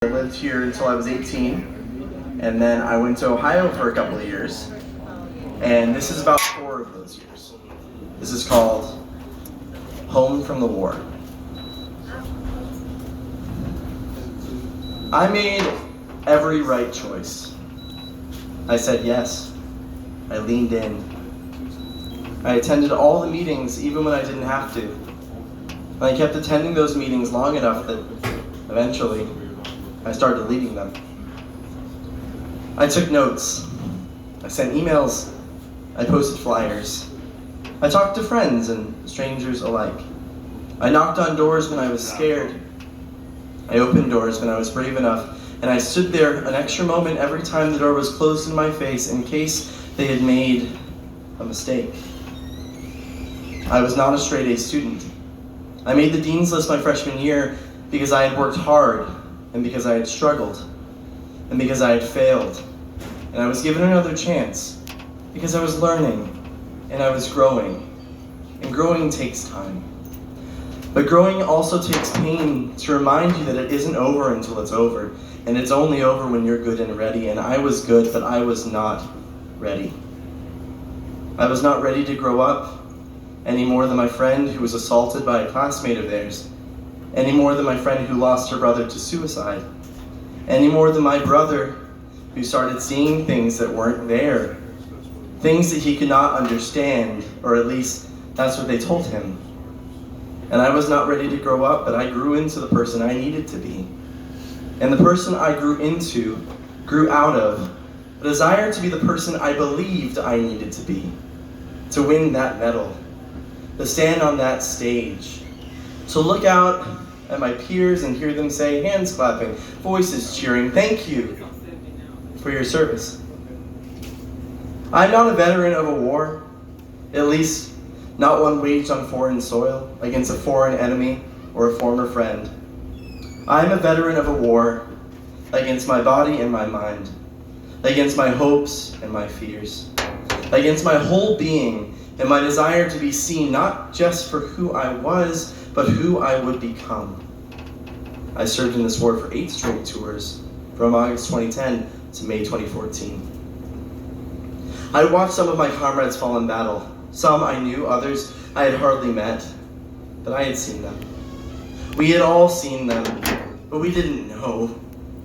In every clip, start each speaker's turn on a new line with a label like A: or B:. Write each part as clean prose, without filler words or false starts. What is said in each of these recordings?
A: I lived here until I was 18, and then I went to Ohio for a couple of years, and this is about 4 of those years. This is called Home from the War. I made every right choice. I said yes. I leaned in. I attended all the meetings even when I didn't have to. And I kept attending those meetings long enough that eventually I started leading them. I took notes. I sent emails. I posted flyers. I talked to friends and strangers alike. I knocked on doors when I was scared. I opened doors when I was brave enough, and I stood there an extra moment every time the door was closed in my face in case they had made a mistake. I was not a straight-A student. I made the dean's list my freshman year because I had worked hard, and because I had struggled, and because I had failed. And I was given another chance because I was learning, and I was growing. And growing takes time. But growing also takes pain to remind you that it isn't over until it's over. And it's only over when you're good and ready. And I was good, but I was not ready. I was not ready to grow up any more than my friend who was assaulted by a classmate of theirs. Any more than my friend who lost her brother to suicide. Any more than my brother who started seeing things that weren't there. Things that he could not understand, or at least that's what they told him. And I was not ready to grow up, but I grew into the person I needed to be. And the person I grew out of, a desire to be the person I believed I needed to be. To win that medal. To stand on that stage. To look out at my peers and hear them say, hands clapping, voices cheering, thank you for your service. I'm not a veteran of a war, at least not one waged on foreign soil against a foreign enemy or a former friend. I'm a veteran of a war against my body and my mind, against my hopes and my fears, against my whole being and my desire to be seen not just for who I was, but who I would become. I served in this war for 8 straight tours, from August 2010 to May 2014. I watched some of my comrades fall in battle. Some I knew, others I had hardly met, but I had seen them. We had all seen them, but we didn't know.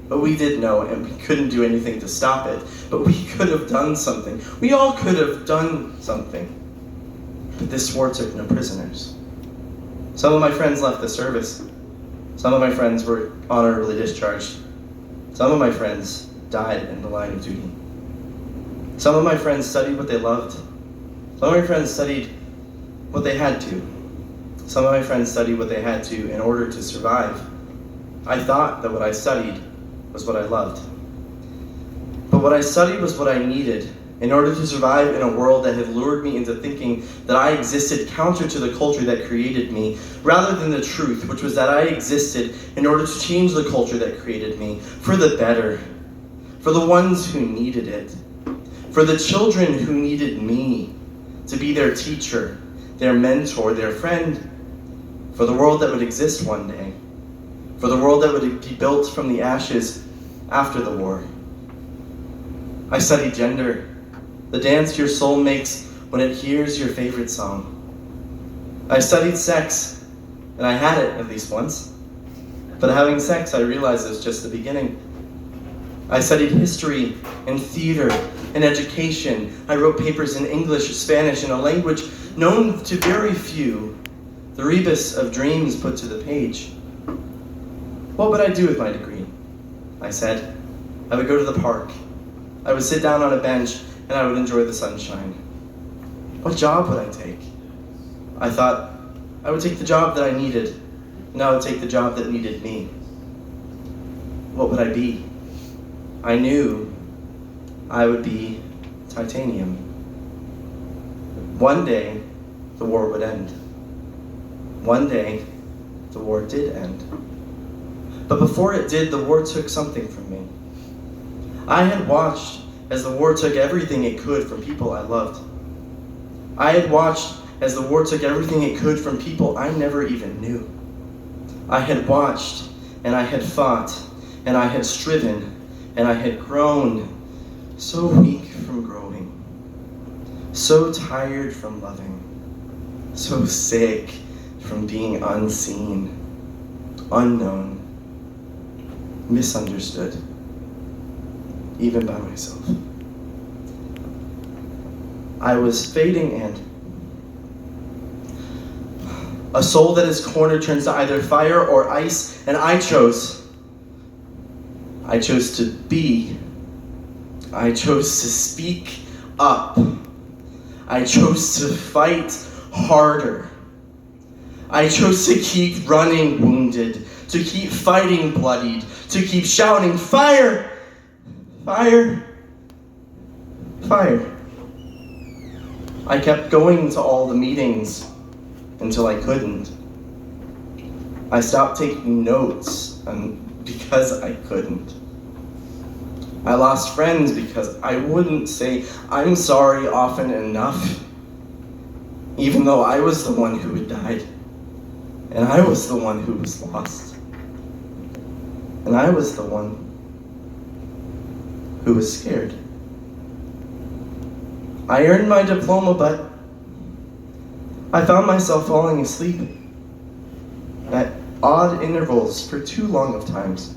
A: But we did know, and we couldn't do anything to stop it. But we could have done something. We all could have done something. But this war took no prisoners. Some of my friends left the service. Some of my friends were honorably discharged. Some of my friends died in the line of duty. Some of my friends studied what they loved. Some of my friends studied what they had to. Some of my friends studied what they had to in order to survive. I thought that what I studied was what I loved. But what I studied was what I needed in order to survive in a world that had lured me into thinking that I existed counter to the culture that created me, rather than the truth, which was that I existed in order to change the culture that created me, for the better, for the ones who needed it, for the children who needed me to be their teacher, their mentor, their friend, for the world that would exist one day, for the world that would be built from the ashes after the war. I studied gender, the dance your soul makes when it hears your favorite song. I studied sex, and I had it at least once. But having sex, I realized, was just the beginning. I studied history and theater and education. I wrote papers in English, Spanish, and a language known to very few, the rebus of dreams put to the page. What would I do with my degree? I said. I would go to the park. I would sit down on a bench, and I would enjoy the sunshine. What job would I take? I thought I would take the job that I needed, and I would take the job that needed me. What would I be? I knew I would be titanium. One day, the war would end. One day, the war did end. But before it did, the war took something from me. I had watched as the war took everything it could from people I loved. I had watched as the war took everything it could from people I never even knew. I had watched and I had fought and I had striven, and I had grown so weak from growing, so tired from loving, so sick from being unseen, unknown, misunderstood, even by myself. I was fading in. A soul that is cornered turns to either fire or ice, and I chose to be. I chose to speak up. I chose to fight harder. I chose to keep running wounded, to keep fighting bloodied, to keep shouting, fire, fire, fire. I kept going to all the meetings until I couldn't. I stopped taking notes because I couldn't. I lost friends because I wouldn't say I'm sorry often enough, even though I was the one who had died, and I was the one who was lost, and I was the one who was scared. I earned my diploma, but I found myself falling asleep at odd intervals for too long of times.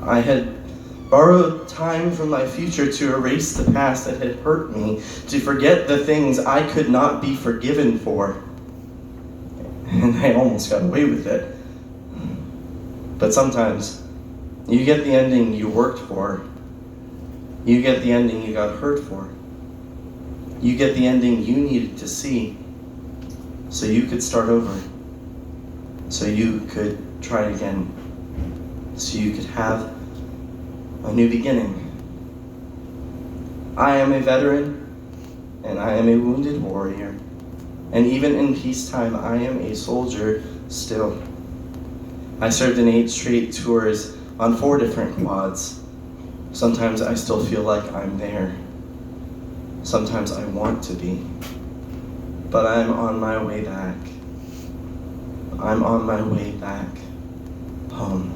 A: I had borrowed time from my future to erase the past that had hurt me, to forget the things I could not be forgiven for. And I almost got away with it. But sometimes, you get the ending you worked for. You get the ending you got hurt for. You get the ending you needed to see, so you could start over. So you could try again. So you could have a new beginning. I am a veteran, and I am a wounded warrior. And even in peacetime, I am a soldier still. I served in 8 straight tours on 4 different quads. Sometimes I still feel like I'm there. Sometimes I want to be. But I'm on my way back. I'm on my way back home.